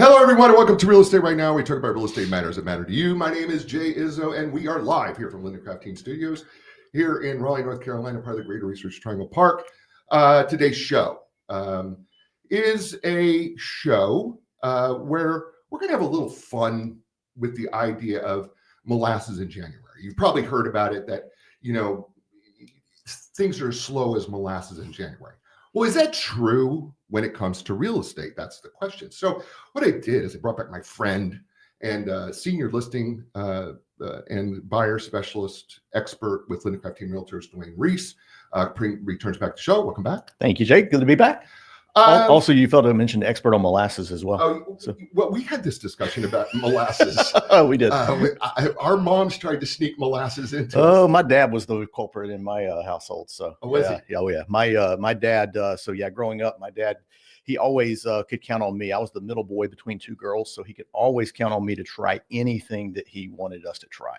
Hello, everyone, and welcome to Real Estate Right Now. We talk about real estate matters that matter to you. My name is Jay Izzo, and we are live here from Linda Craft Team Studios here in Raleigh, North Carolina, part of the Greater Research Triangle Park. Today's show is a show where we're going to have a little fun with the idea of molasses in January. You've probably heard about it that, things are as slow as molasses in January. Well, is that true when it comes to real estate? That's the question. So what I did is I brought back my friend and senior listing and buyer specialist expert with Linda Craft Team Realtors, Dwayne Reece, returns back to the show. Welcome back. Thank you, Jake. Good to be back. Also, you failed to mention expert on molasses as well. Well, we had this discussion about molasses. Oh, we did. Our moms tried to sneak molasses into us. Oh, my dad was the culprit in my household. So, was he? Yeah. Oh, yeah. My dad. Growing up, my dad, he always could count on me. I was the middle boy between two girls, so he could always count on me to try anything that he wanted us to try.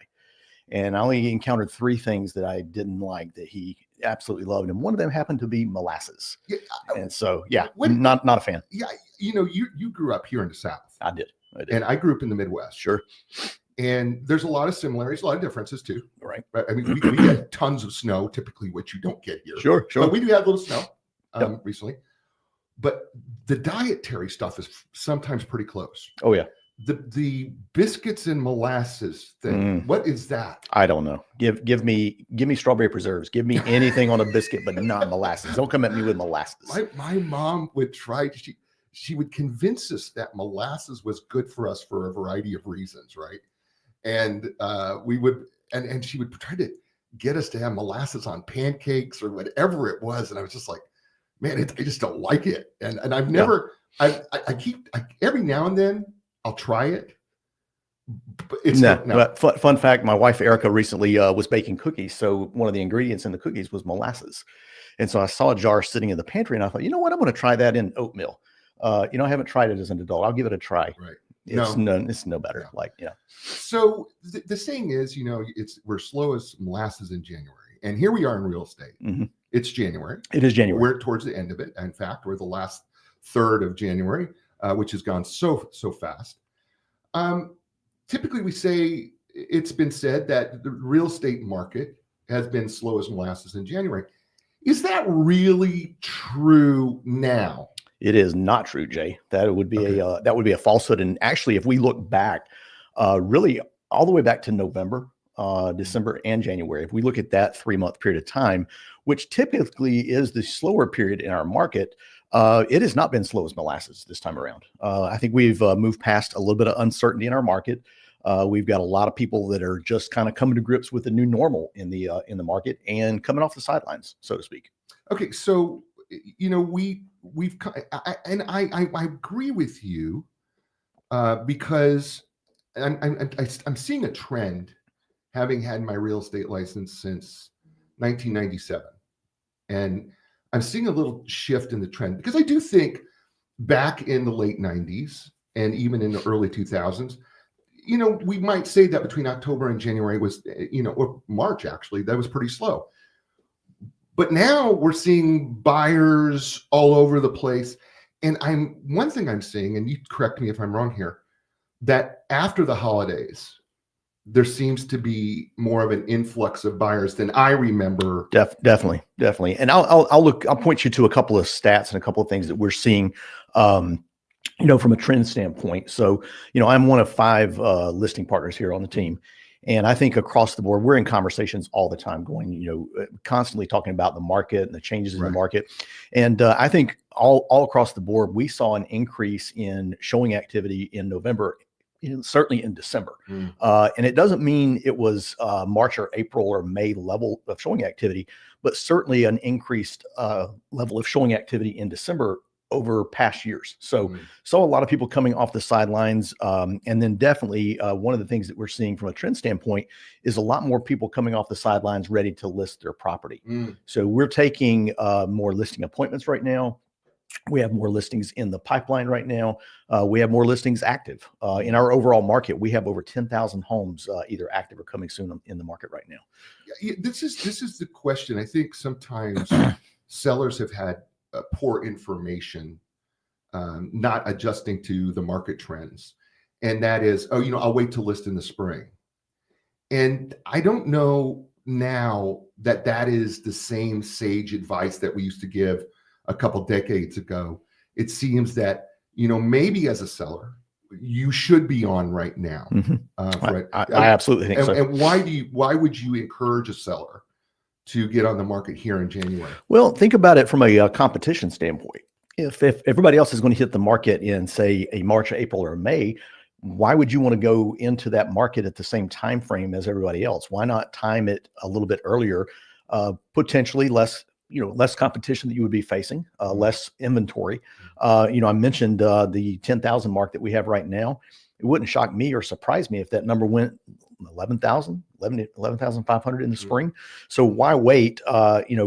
And I only encountered three things that I didn't like that he absolutely loved, and one of them happened to be molasses. Yeah, and so, not a fan. Yeah, you grew up here in the South. I did. And I grew up in the Midwest. Sure. And there's a lot of similarities, a lot of differences too. Right. I mean, we get tons of snow, typically, which you don't get here. Sure. But we do have a little snow recently. But the dietary stuff is sometimes pretty close. Oh, yeah. The biscuits and molasses thing. What is that? I don't know. Give me strawberry preserves. Give me anything on a biscuit, but not molasses. Don't come at me with molasses. My mom would try. She would convince us that molasses was good for us for a variety of reasons, right? And we would, and she would try to get us to have molasses on pancakes or whatever it was. And I was just like, man, I just don't like it. And I've never. I every now and then I'll try it. But it's no. But fun fact, my wife Erica recently was baking cookies. So one of the ingredients in the cookies was molasses. And so I saw a jar sitting in the pantry and I thought, you know what, I'm going to try that in oatmeal. I haven't tried it as an adult. I'll give it a try. Right. It's no better. Yeah. So the saying is, we're slow as molasses in January. And here we are in real estate. Mm-hmm. It's January. It is January. We're towards the end of it. In fact, we're the last third of January, which has gone so fast. Typically, we say it's been said that the real estate market has been slow as molasses in January. Is that really true now? It is not true, Jay. That would be a falsehood. And actually, if we look back, really all the way back to November, December, and January, if we look at that 3-month period of time, which typically is the slower period in our market, it has not been slow as molasses this time around. I think we've moved past a little bit of uncertainty in our market. We've got a lot of people that are just kind of coming to grips with the new normal in the market and coming off the sidelines, so to speak. Okay, so I agree with you because I'm seeing a trend, having had my real estate license since 1997, and I'm seeing a little shift in the trend because I do think back in the late 90s and even in the early 2000s, we might say that between October and January was, or March actually, that was pretty slow. But now we're seeing buyers all over the place. And one thing I'm seeing, and you correct me if I'm wrong here, that after the holidays, there seems to be more of an influx of buyers than I remember. Definitely. And I'll point you to a couple of stats and a couple of things that we're seeing, from a trend standpoint. So, I'm one of 5 listing partners here on the team. And I think across the board, we're in conversations all the time going, constantly talking about the market and the changes in the market. And I think all across the board, we saw an increase in showing activity in November, certainly in December. And it doesn't mean it was March or April or May level of showing activity, but certainly an increased level of showing activity in December over past years. So saw a lot of people coming off the sidelines. And then definitely one of the things that we're seeing from a trend standpoint is a lot more people coming off the sidelines ready to list their property. So we're taking more listing appointments right now. We have more listings in the pipeline right now. We have more listings active. In our overall market, we have over 10,000 homes either active or coming soon in the market right now. Yeah, this is the question. I think sometimes sellers have had poor information not adjusting to the market trends. And that is, oh, I'll wait to list in the spring. And I don't know now that that is the same sage advice that we used to give a couple decades ago. It seems that, maybe as a seller, you should be on right now. I absolutely think so. And why would you encourage a seller to get on the market here in January? Well, think about it from a competition standpoint. If everybody else is going to hit the market in, say, a March, April, or May, why would you want to go into that market at the same time frame as everybody else? Why not time it a little bit earlier? Potentially less competition that you would be facing, less inventory. I mentioned the 10,000 mark that we have right now. It wouldn't shock me or surprise me if that number went 11,500 in the spring. So why wait?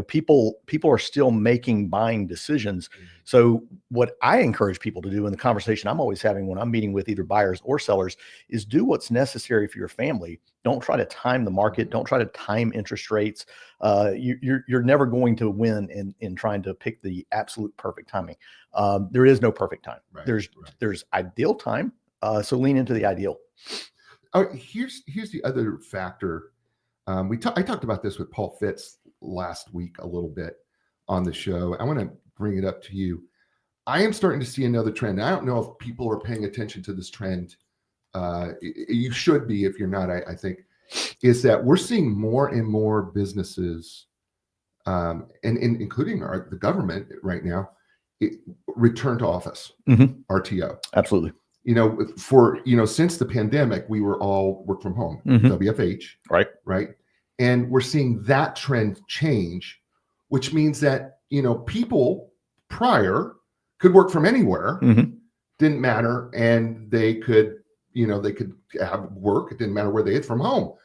People are still making buying decisions. So what I encourage people to do in the conversation I'm always having when I'm meeting with either buyers or sellers is do what's necessary for your family. Don't try to time the market. Don't try to time interest rates. You're never going to win in trying to pick the absolute perfect timing. There is no perfect time. Right, There's ideal time. So lean into the ideal. Here's the other factor. I talked about this with Paul Fitz last week a little bit on the show. I want to bring it up to you. I am starting to see another trend. I don't know if people are paying attention to this trend. You should be if you're not. I think is that we're seeing more and more businesses, and including the government right now, return to office, RTO. Absolutely. Since the pandemic, we were all work from home, Mm-hmm. WFH. Right. And we're seeing that trend change, which means that, people prior could work from anywhere, didn't matter. And they could have work. It didn't matter where they hit from home.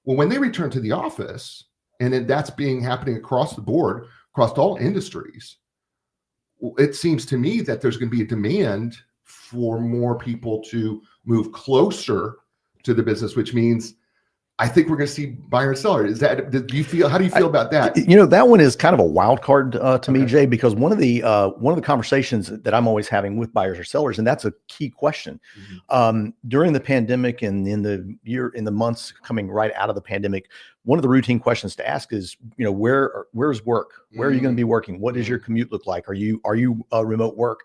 Well, when they return to the office, and then that's happening across the board, across all industries, it seems to me that there's going to be a demand for more people to move closer to the business, which means I think we're going to see buyer and seller. How do you feel about that? That one is kind of a wild card to me, Jay, because one of the conversations that I'm always having with buyers or sellers, and that's a key question. During the pandemic and in the months coming right out of the pandemic, one of the routine questions to ask is, where's work? Where are you going to be working? What does your commute look like? Are you remote work?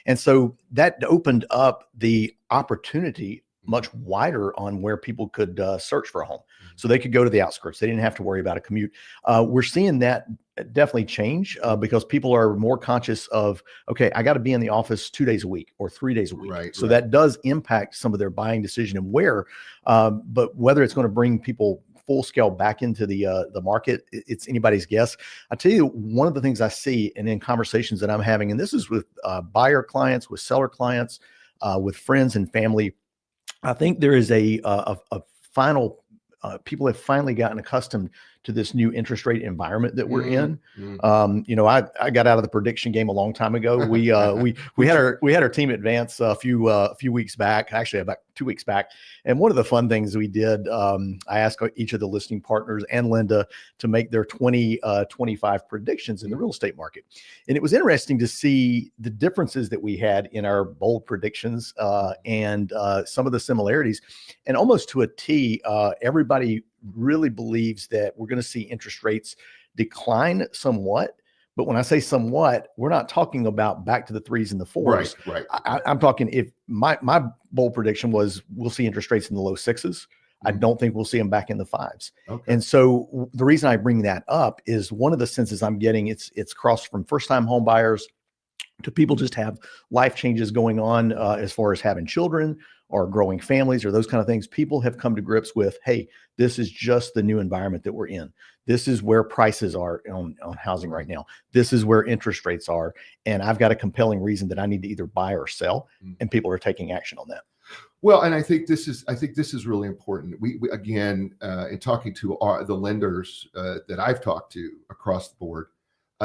And so that opened up the opportunity much wider on where people could search for a home. So they could go to the outskirts. They didn't have to worry about a commute. We're seeing that definitely change because people are more conscious of, okay, I got to be in the office 2 days a week or 3 days a week. So that does impact some of their buying decision and where, but whether it's going to bring people full scale back into the market, it's anybody's guess. I tell you, one of the things I see and in conversations that I'm having, and this is with buyer clients, with seller clients, with friends and family, I think there is a final, people have finally gotten accustomed to this new interest rate environment that we're in. I got out of the prediction game a long time ago. We had our team advance a few weeks back, actually about 2 weeks back. And one of the fun things we did, I asked each of the listing partners and Linda to make their 2025 predictions in the real estate market. And it was interesting to see the differences that we had in our bold predictions and some of the similarities. And almost to a T, everybody really believes that we're going to see interest rates decline somewhat. But when I say somewhat, we're not talking about back to the 3s and the 4s. Right. I'm talking, if my bold prediction was we'll see interest rates in the low 6s. I don't think we'll see them back in the 5s. Okay. And so the reason I bring that up is one of the senses I'm getting, it's crossed from first-time home buyers to people just have life changes going on as far as having children or growing families or those kind of things. People have come to grips with, hey, this is just the new environment that we're in. This is where prices are on housing right now. This is where interest rates are. And I've got a compelling reason that I need to either buy or sell. And people are taking action on that. Well, and I think this is really important. We again, in talking to the lenders that I've talked to across the board,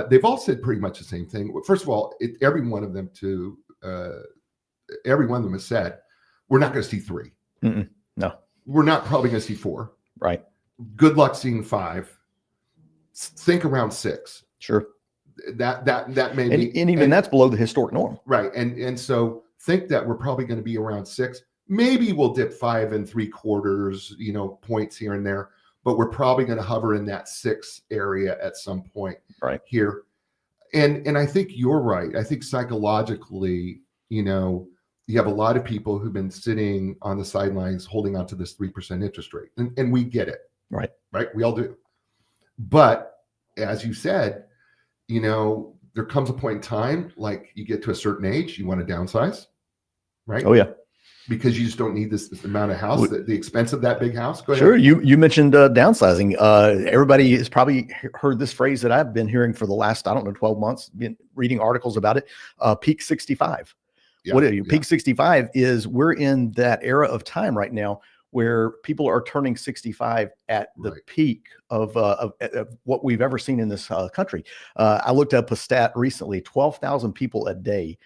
they've all said pretty much the same thing. First of all, every one of them has said, we're not going to see 3. No, we're not probably going to see 4. Right. Good luck seeing 5. Think around 6. Sure. that may And, be, and even that's below the historic norm. right. And so think that we're probably going to be around 6. Maybe we'll dip 5.75, points here and there, but we're probably going to hover in that 6 area at some point Right. here. And I think you're right. I think psychologically, you have a lot of people who've been sitting on the sidelines holding on to this 3% interest rate. And we get it. Right. Right. We all do. But as you said, there comes a point in time, like you get to a certain age, you want to downsize. Right. Oh, yeah. Because you just don't need this amount of house, the expense of that big house. Go ahead. Sure. You mentioned downsizing. Everybody has probably heard this phrase that I've been hearing for the last, 12 months, been reading articles about it. Peak 65. Yeah, What are you? Peak 65 is we're in that era of time right now where people are turning 65 at the peak of what we've ever seen in this country. I looked up a stat recently, 12,000 people a day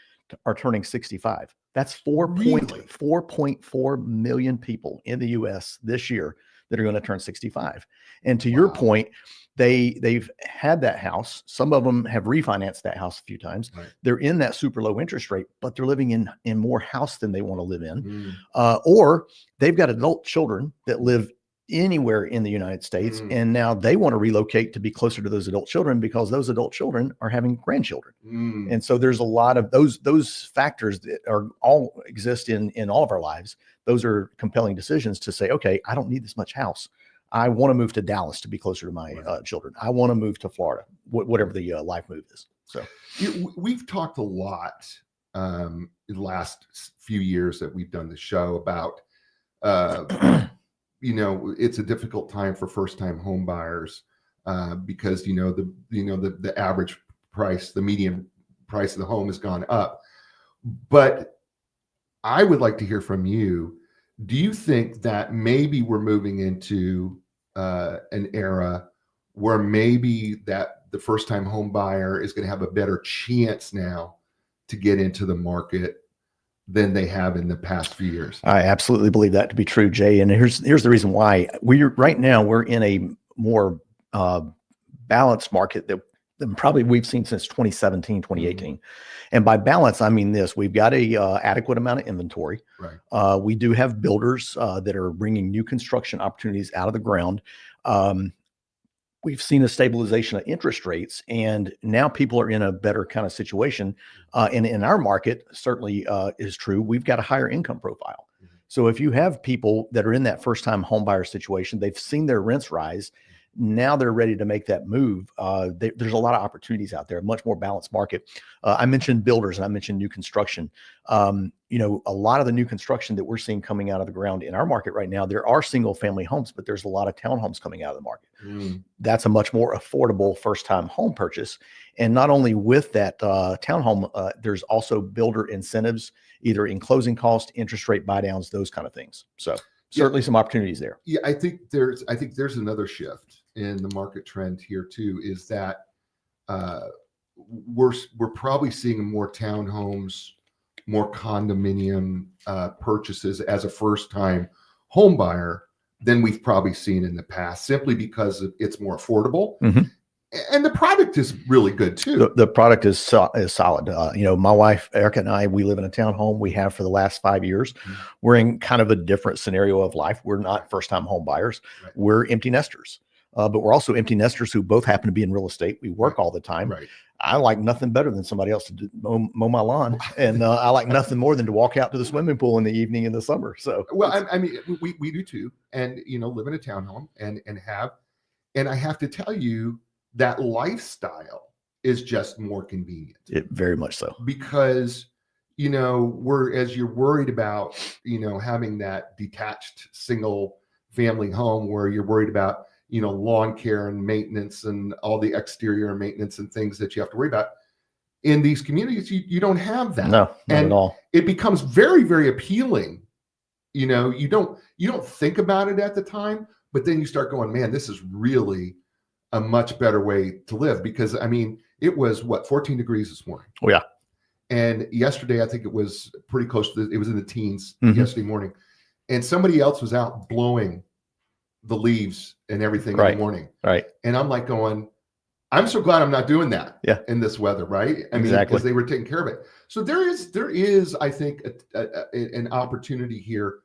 are turning 65. That's 4.4 million people in the US this year that are going to turn 65. And to your point, they've had that house. Some of them have refinanced that house a few times. Right. They're in that super low interest rate, but they're living in more house than they want to live in. Or they've got adult children that live anywhere in the United States. And now they want to relocate to be closer to those adult children because those adult children are having grandchildren. And so there's a lot of those factors that are all exist in all of our lives. Those are compelling decisions to say, okay, I don't need this much house. I want to move to Dallas to be closer to my children. I want to move to Florida, whatever the life move is. So we've talked a lot in the last few years that we've done the show about, it's a difficult time for first-time home buyers because the average price, the median price of the home has gone up. But I would like to hear from you. Do you think that maybe we're moving into an era where maybe that the first-time home buyer is going to have a better chance now to get into the market than they have in the past few years? I absolutely believe that to be true, Jay. And here's the reason why. Right now we're in a more balanced market than probably we've seen since 2017, 2018. And by balance, I mean this: we've got a adequate amount of inventory. Right. We do have builders that are bringing new construction opportunities out of the ground. We've seen a stabilization of interest rates, and now people are in a better kind of situation. And in our market, certainly is true. We've got a higher income profile. So if you have people that are in that first-time home buyer situation, they've seen their rents rise. Now they're ready to make that move. There's a lot of opportunities out there, a much more balanced market. I mentioned builders and I mentioned new construction. A lot of the new construction that we're seeing coming out of the ground in our market right now, there are single family homes, but there's a lot of townhomes coming out of the market. That's a much more affordable first-time home purchase. And not only with that townhome, there's also builder incentives, either in closing cost, interest rate buy downs, those kind of things. So certainly some opportunities there. Yeah, I think there's another shift in the market trend here too, is that we're probably seeing more townhomes, more condominium purchases as a first-time home buyer than we've probably seen in the past, simply because it's more affordable. And the product is really good too. The product is solid. My wife, Erica, and I, we live in a townhome. We have for the last 5 years. We're in kind of a different scenario of life. We're not first-time home buyers. We're empty nesters. But we're also empty nesters who both happen to be in real estate. We work all the time. I like nothing better than somebody else to mow my lawn. And I like nothing more than to walk out to the swimming pool in the evening in the summer. So, well, I mean, we do too. And, live in a townhome and I have to tell you, that lifestyle is just more convenient. Very much so. Because, as you're worried about, having that detached single family home where you're worried about, lawn care and maintenance and all the exterior maintenance and things that you have to worry about. In these communities, you don't have that. No, not at all. It becomes very, very appealing. You don't think about it at the time, but then you start going, man, this is really a much better way to live. Because I mean, it was 14 degrees this morning. Oh yeah. And yesterday, I think it was pretty close to it was in the teens yesterday morning. And somebody else was out blowing the leaves and everything in the morning. Right. And I'm like going, I'm so glad I'm not doing that Yeah. in this weather, right? I mean, Exactly. because they were taking care of it. So there is, I think, an opportunity here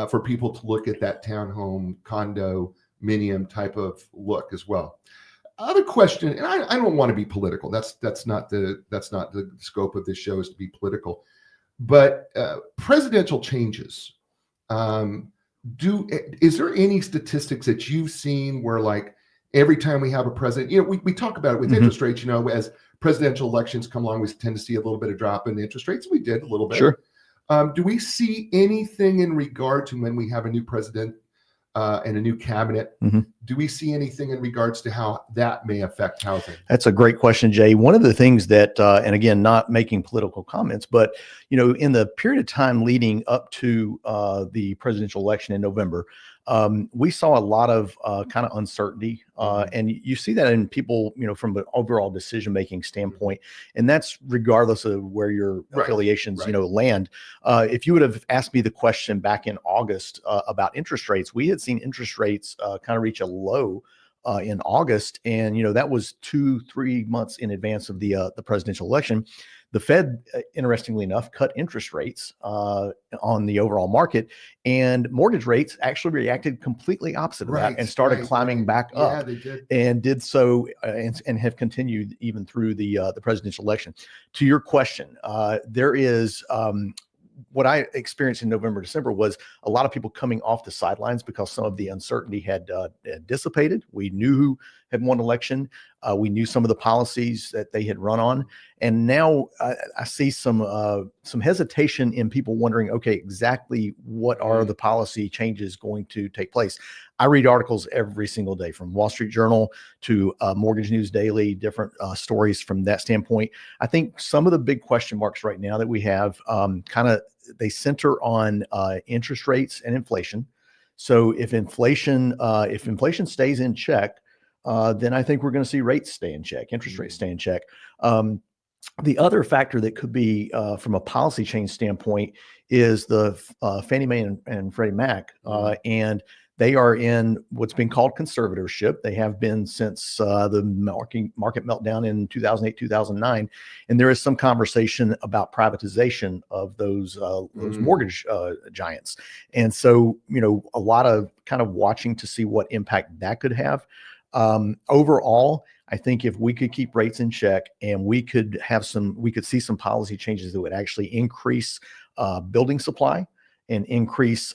for people to look at that townhome, condo, minium type of look as well. Other question, and I don't want to be political. That's not the scope of this show is to be political. But presidential changes. Um, is there any statistics that you've seen where like every time we have a president, we talk about it with interest rates, as presidential elections come along, we tend to see a little bit of drop in interest rates. We did a little bit. Sure. Do we see anything in regard to when we have a new president and a new cabinet? Do we see anything in regards to how that may affect housing? That's a great question, Jay. One of the things that, and again, not making political comments, but in the period of time leading up to the presidential election in November, we saw a lot of kind of uncertainty, and you see that in people, from an overall decision-making standpoint, and that's regardless of where your affiliations, land. If you would have asked me the question back in August about interest rates, we had seen interest rates kind of reach a low in August, and that was 2-3 months in advance of the presidential election. The Fed, interestingly enough, cut interest rates on the overall market, and mortgage rates actually reacted completely opposite of that and started climbing back up. Yeah, they did. And did so and have continued even through the presidential election. To your question, there is what I experienced in November, December was a lot of people coming off the sidelines because some of the uncertainty had dissipated. We knew who had won election. We knew some of the policies that they had run on. And now I see some hesitation in people wondering, okay, exactly what are the policy changes going to take place? I read articles every single day from Wall Street Journal to Mortgage News Daily, different stories from that standpoint. I think some of the big question marks right now that we have they center on interest rates and inflation. So if inflation stays in check, then I think we're going to see rates stay in check, interest rates stay in check. The other factor that could be from a policy change standpoint is the Fannie Mae and Freddie Mac, and they are in what's been called conservatorship. They have been since the market meltdown in 2008, 2009. And there is some conversation about privatization of those mortgage giants. And so, a lot of kind of watching to see what impact that could have. Overall, I think if we could keep rates in check and we could see some policy changes that would actually increase building supply and increase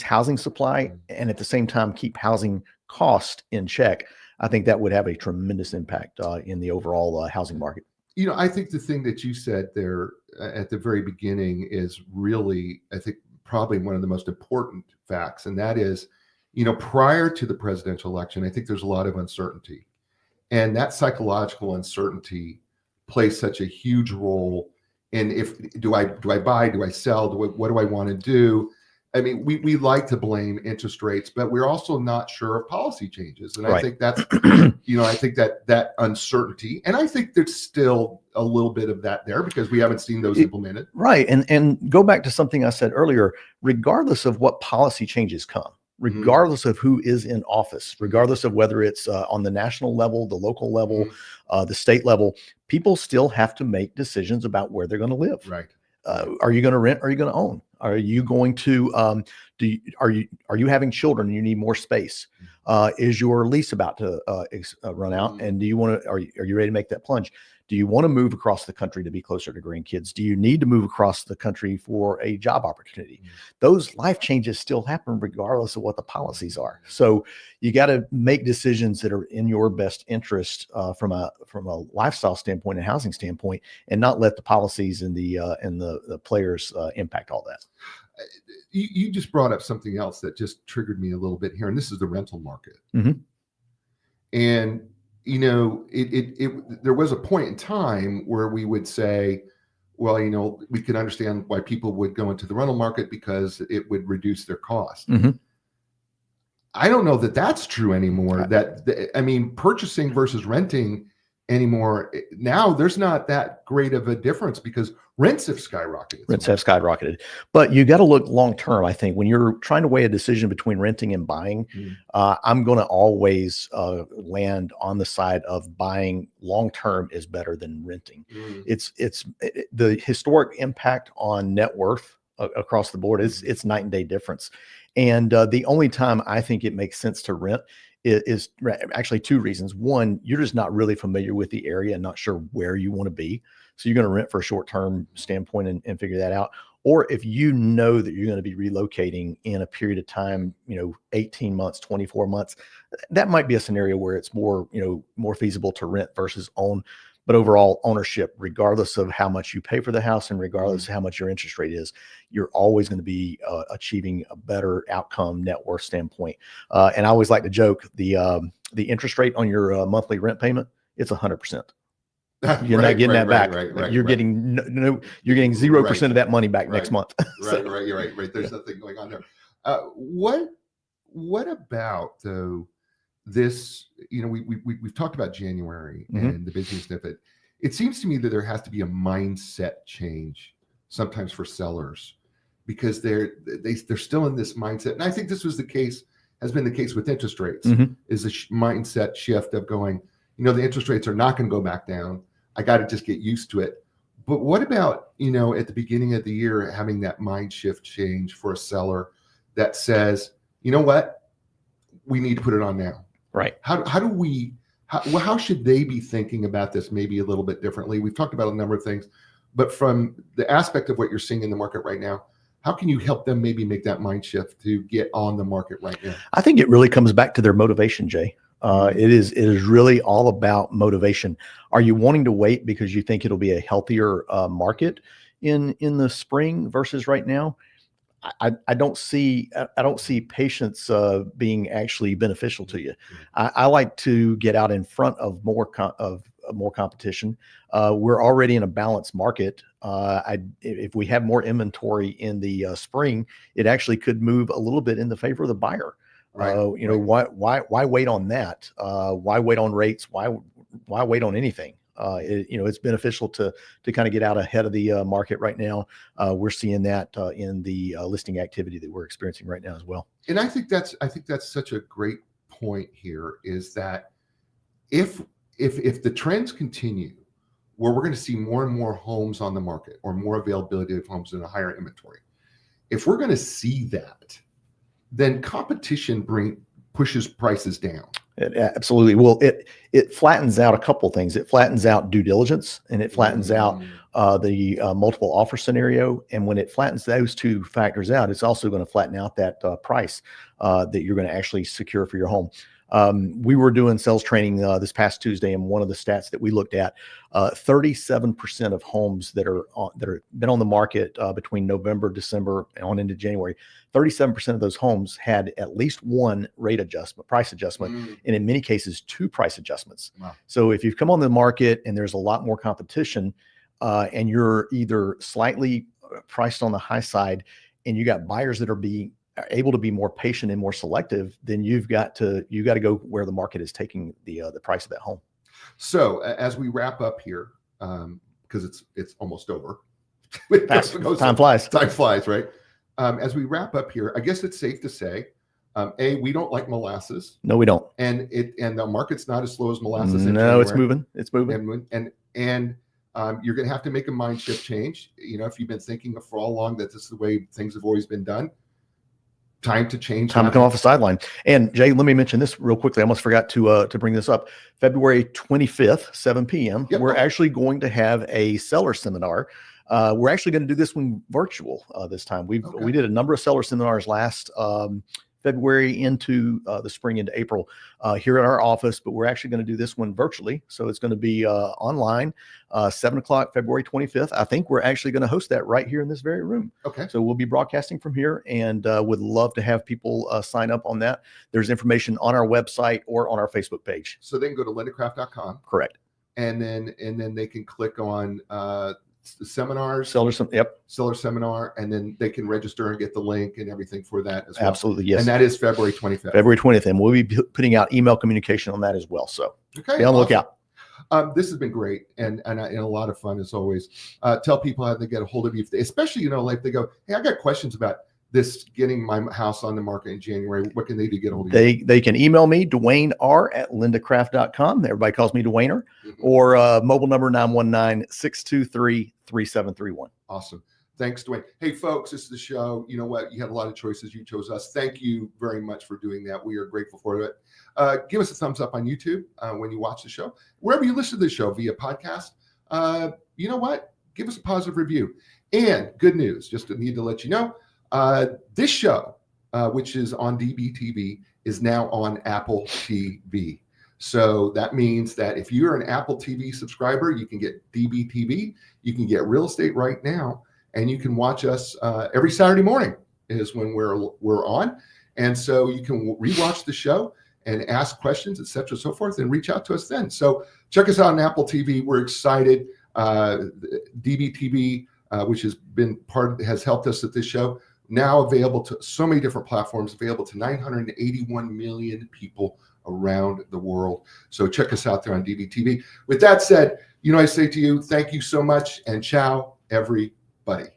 housing supply, and at the same time keep housing cost in check, I think that would have a tremendous impact in the overall housing market. I think the thing that you said there at the very beginning is really, I think, probably one of the most important facts, and that is, prior to the presidential election, I think there's a lot of uncertainty, and that psychological uncertainty plays such a huge role in do I buy, do I sell, what do I want to do? I mean, we like to blame interest rates, but we're also not sure of policy changes. And I think that's, I think that uncertainty, and I think there's still a little bit of that there because we haven't seen those implemented. Right. And go back to something I said earlier, regardless of what policy changes come, regardless of who is in office, regardless of whether it's on the national level, the local level, the state level, people still have to make decisions about where they're going to live. Right. Are you going to rent? Or are you going to own? Are you going to are you having children and you need more space? Is your lease about to run out? And do you want to? Are you ready to make that plunge? Do you want to move across the country to be closer to grandkids? Do you need to move across the country for a job opportunity? Those life changes still happen regardless of what the policies are. So you got to make decisions that are in your best interest from a lifestyle standpoint and housing standpoint, and not let the policies and the players impact all that. You just brought up something else that just triggered me a little bit here, and this is the rental market. And there was a point in time where we would say, well, we could understand why people would go into the rental market because it would reduce their cost. I don't know that that's true anymore. Right. I mean, purchasing versus renting anymore. Now there's not that great of a difference because rents have skyrocketed. Rents have skyrocketed, but you got to look long term. I think when you're trying to weigh a decision between renting and buying, I'm going to always land on the side of buying long term is better than renting. It's the historic impact on net worth across the board. It's night and day difference. And the only time I think it makes sense to rent is actually two reasons. One, you're just not really familiar with the area and not sure where you want to be. So you're going to rent for a short-term standpoint and figure that out. Or if you know that you're going to be relocating in a period of time, 18 months, 24 months, that might be a scenario where it's more feasible to rent versus own. But overall ownership, regardless of how much you pay for the house and regardless of how much your interest rate is, you're always going to be achieving a better outcome net worth standpoint. And I always like to joke, the interest rate on your monthly rent payment, it's 100%. You're not getting that back. You're getting you're getting 0% of that money back next month. Right. You're right. There's nothing going on there. What about though? This, we've talked about January and the business of it. It seems to me that there has to be a mindset change sometimes for sellers because they're still in this mindset. And I think this has been the case with interest rates, is a mindset shift of going, the interest rates are not going to go back down. I got to just get used to it. But what about, at the beginning of the year, having that mind shift change for a seller that says, you know what, we need to put it on now. Right. How should they be thinking about this maybe a little bit differently? We've talked about a number of things, but from the aspect of what you're seeing in the market right now, how can you help them maybe make that mind shift to get on the market right now? I think it really comes back to their motivation, Jay. It is really all about motivation. Are you wanting to wait because you think it'll be a healthier market in the spring versus right now? I don't see patience being actually beneficial to you. I like to get out in front of more competition. We're already in a balanced market. If we have more inventory in the spring, it actually could move a little bit in the favor of the buyer. Why wait on that? Why wait on rates? Why wait on anything? It's beneficial to kind of get out ahead of the market right now. We're seeing that in the listing activity that we're experiencing right now as well. And I think that's such a great point here, is that if the trends continue where we're going to see more and more homes on the market or more availability of homes in a higher inventory, if we're going to see that, then competition pushes prices down. Absolutely. Well, it flattens out a couple of things. It flattens out due diligence, and it flattens out the multiple offer scenario. And when it flattens those two factors out, it's also going to flatten out that price that you're going to actually secure for your home. We were doing sales training this past Tuesday, and one of the stats that we looked at, 37% of homes that are been on the market between November, December, and on into January, 37% of those homes had at least one price adjustment, and in many cases, two price adjustments. Wow. So if you've come on the market and there's a lot more competition, and you're either slightly priced on the high side, and you got buyers that are able to be more patient and more selective, then you got to go where the market is taking the price of that home. So as we wrap up here, because it's almost over. Time flies. Time flies, right? As we wrap up here, I guess it's safe to say, we don't like molasses. No, we don't. And the market's not as slow as molasses. No, it's moving. It's moving. And you're going to have to make a mind shift change. If you've been thinking for all along that this is the way things have always been done, time to change. Time to come off the sideline. And Jay, let me mention this real quickly. I almost forgot to bring this up. February 25th, 7 p.m. Yep. We're actually going to have a seller seminar. We're actually going to do this one virtual this time. We did a number of seller seminars last February into the spring into April here at our office, but we're actually going to do this one virtually. So it's going to be online, 7 o'clock, February 25th. I think we're actually going to host that right here in this very room. Okay. So we'll be broadcasting from here, and would love to have people sign up on that. There's information on our website or on our Facebook page. So they can go to lindacraft.com. Correct. And then they can click on seminars, Seller seminar, and then they can register and get the link and everything for that as well. Absolutely, yes. And that is February 25th. February 20th, and we'll be putting out email communication on that as well. So okay, be on the lookout. This has been great and a lot of fun as always. Tell people how they get a hold of you, especially, like they go, hey, I got questions about this, getting my house on the market in January. What can they do to get a hold of you? They can email me, Dwayne R at lindacraft.com. Everybody calls me Dwayner, Mm-hmm. or mobile number 919-623-3731. Awesome. Thanks, Dwayne. Hey, folks, this is the show. You know what? You had a lot of choices. You chose us. Thank you very much for doing that. We are grateful for it. Give us a thumbs up on YouTube when you watch the show. Wherever you listen to the show via podcast, you know what? Give us a positive review. And good news, just need to let you know, this show, which is on DBTV, is now on Apple TV. So that means that if you're an Apple TV subscriber, you can get DBTV, you can get Real Estate Right Now, and you can watch us every Saturday morning is when we're on. And so you can rewatch the show and ask questions, et cetera, so forth, and reach out to us then. So check us out on Apple TV. We're excited. DBTV, which has helped us at this show, now available to so many different platforms, available to 981 million people around the world. So check us out there on DBTV. With that said, I say to you, thank you so much, and ciao, everybody.